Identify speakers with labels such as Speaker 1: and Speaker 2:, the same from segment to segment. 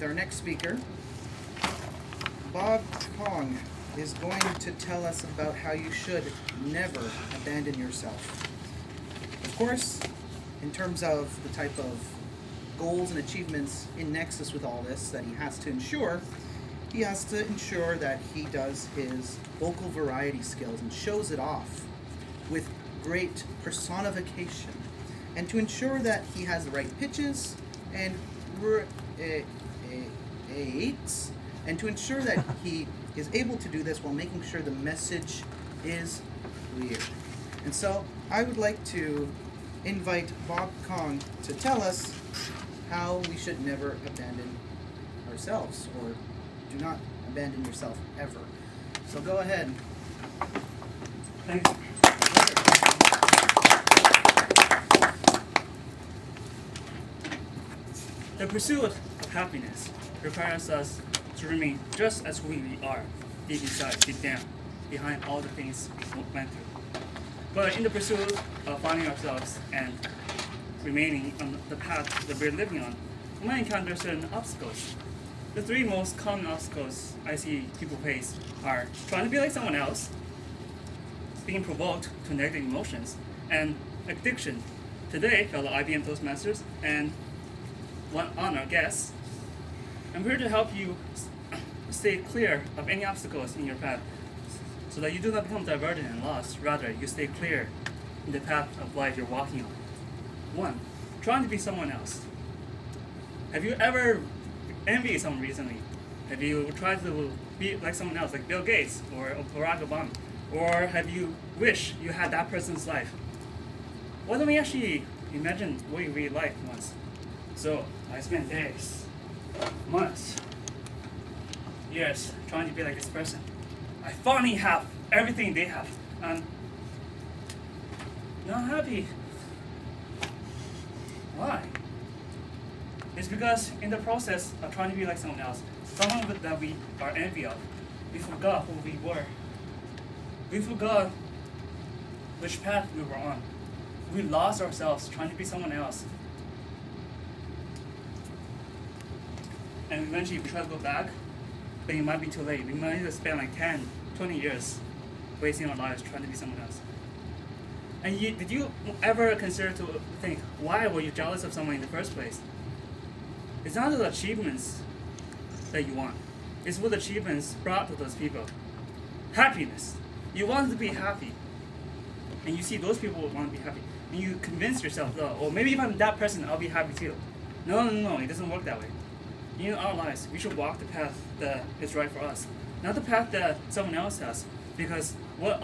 Speaker 1: with our next speaker. Bob Kong is going to tell us about how you should never abandon yourself. Of course, in terms of the type of goals and achievements in nexus with all this that he has to ensure that he does his vocal variety skills and shows it off with great personification, and to ensure that he has the right pitches and and to ensure that he is able to do this while making sure the message is clear. And so I would like to invite Bob Kong to tell us how we should never abandon ourselves, or do not abandon yourself ever. So go ahead.
Speaker 2: Thanks. The pursuit of happiness requires us to remain just as who we are, deep inside, deep down, behind all the things we went through. But in the pursuit of finding ourselves and remaining on the path that we're living on, we might encounter certain obstacles. The three most common obstacles I see people face are trying to be like someone else, being provoked to negative emotions, and addiction. Today, fellow IBM Toastmasters and one honored guest, I'm here to help you stay clear of any obstacles in your path so that you do not become diverted and lost. Rather, you stay clear in the path of life you're walking on. 1. Trying to be someone else. Have you ever envied someone recently? Have you tried to be like someone else, like Bill Gates or Barack Obama? Or have you wished you had that person's life? Why don't we actually imagine what you really like once? So, I spent days, months, years trying to be like this person. I finally have everything they have, and not happy. Why? It's because in the process of trying to be like someone else, someone that we are envy of, we forgot who we were. We forgot which path we were on. We lost ourselves trying to be someone else. And eventually we try to go back, but it might be too late. We might need to spend like 10, 20 years wasting our lives trying to be someone else. And did you ever consider to think, why were you jealous of someone in the first place? It's not the achievements that you want. It's what achievements brought to those people. Happiness. You want to be happy. And you see those people want to be happy. And you convince yourself, oh, maybe if I'm that person, I'll be happy too. No, it doesn't work that way. In our lives, we should walk the path that is right for us, not the path that someone else has, because what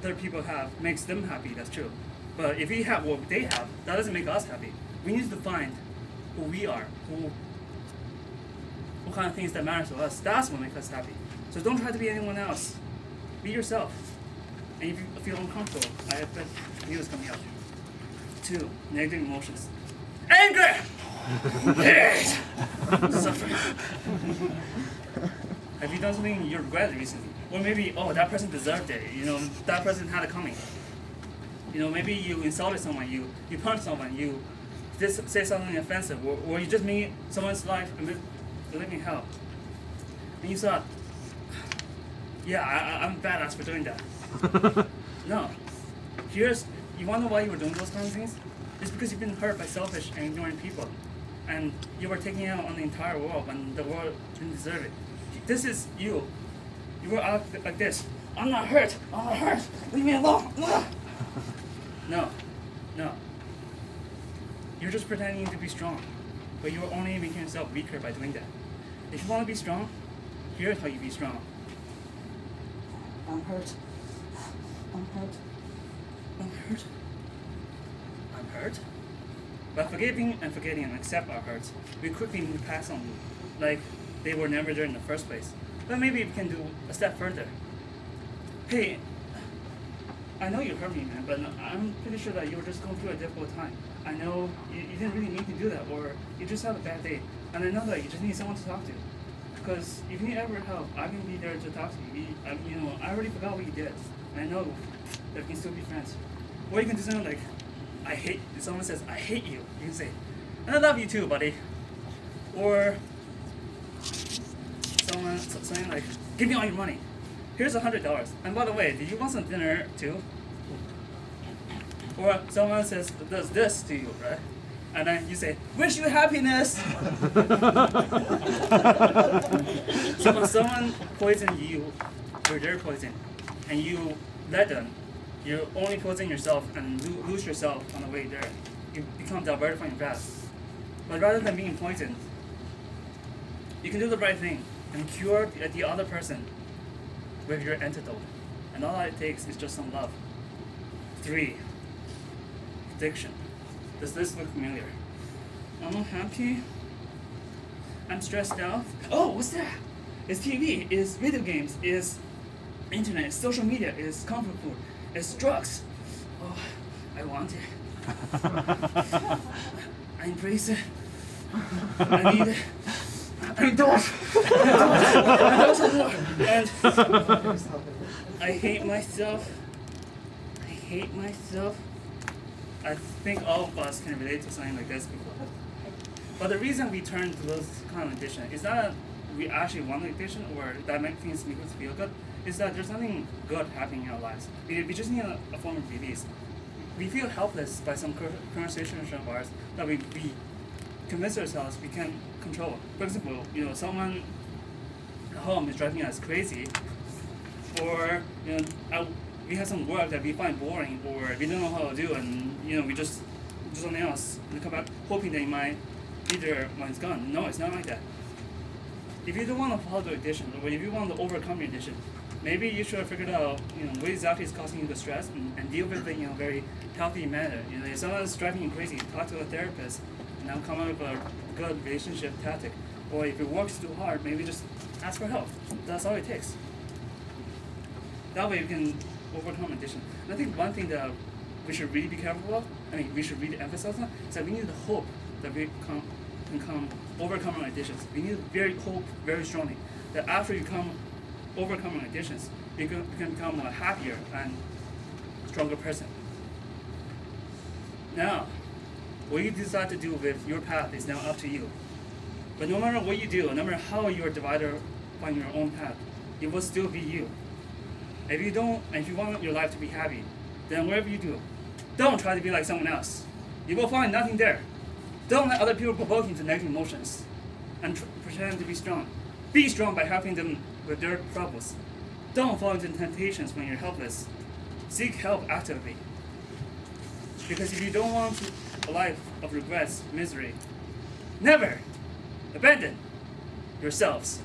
Speaker 2: other people have makes them happy, that's true. But if we have what they have, that doesn't make us happy. We need to find who we are, what kind of things that matter to us. That's what makes us happy. So don't try to be anyone else. Be yourself. And if you feel uncomfortable, I have bad news coming out. 2. Negative emotions. Anger! Hate! Suffering. Have you done something you regret recently? Or maybe, that person deserved it. That person had it coming. Maybe you insulted someone, you punched someone, you just say something offensive, or you just made someone's life a living hell. And you thought, I'm badass for doing that. No. You want to know why you were doing those kind of things? It's because you've been hurt by selfish and ignorant people. And you were taking out on the entire world when the world didn't deserve it. This is you. You were out like this. I'm not hurt. Leave me alone. No. You're just pretending to be strong. But you're only making yourself weaker by doing that. If you want to be strong, here's how you be strong. I'm hurt. By forgiving and forgetting and accept our hurts, we quickly move past them like they were never there in the first place. But maybe we can do a step further. Hey, I know you hurt me, man, but I'm pretty sure that you were just going through a difficult time. I know you didn't really need to do that, or you just had a bad day. And I know that you just need someone to talk to. Because if you need ever help, I can be there to talk to you. I already forgot what you did. I know that we can still be friends. Or you can do something like, if someone says, I hate you, you can say, and I love you too, buddy. Or someone saying like, "Give me all your money. Here's $100. And by the way, do you want some dinner too?" Or someone does this to you, right? And then you say, "Wish you happiness." So when someone poisons you with their poison, and you let them, you only poison yourself and lose yourself on the way there. You become diverted from your path. But rather than being poisoned, you can do the right thing and cure the other person with your antidote. And all it takes is just some love. 3. Addiction. Does this look familiar? I'm unhappy. I'm stressed out. Oh, what's that? It's TV, it's video games, it's internet, it's social media, it's comfort food, it's drugs. Oh, I want it. I embrace it. I need it. I indulge. I indulge more. And I hate myself. I hate myself. I think all of us can relate to something like this before. But the reason we turn to those kind of addiction is not that we actually want the addiction or that makes things make us feel good. It's that there's nothing good happening in our lives. We just need a form of release. We feel helpless by some conversation of ours that we convince ourselves we can control. For example, someone at home is driving us crazy, or we have some work that we find boring, or we don't know how to do, and we just do something else and come back hoping they might be there when it's gone. No, it's not like that. If you don't want to follow the addiction, or if you want to overcome your addiction, maybe you should figure out what exactly is causing you the stress and deal with it in a very healthy manner. If someone's driving you crazy, talk to a therapist and now come up with a good relationship tactic. Or if it works too hard, maybe just ask for help. That's all it takes. That way you can overcome addiction. And I think one thing that we should really be careful of, we should really emphasize on, is that we need the hope that we can overcome our addictions. We need hope very strongly that after you overcome our addictions, you can become a happier and stronger person. Now, what you decide to do with your path is now up to you. But no matter what you do, no matter how you're divided on your own path, it will still be you. If you want your life to be happy, then whatever you do, don't try to be like someone else. You will find nothing there. Don't let other people provoke you to negative emotions and pretend to be strong. Be strong by helping them with their troubles. Don't fall into temptations when you're helpless. Seek help actively. Because if you don't want a life of regrets, misery, never abandon yourselves.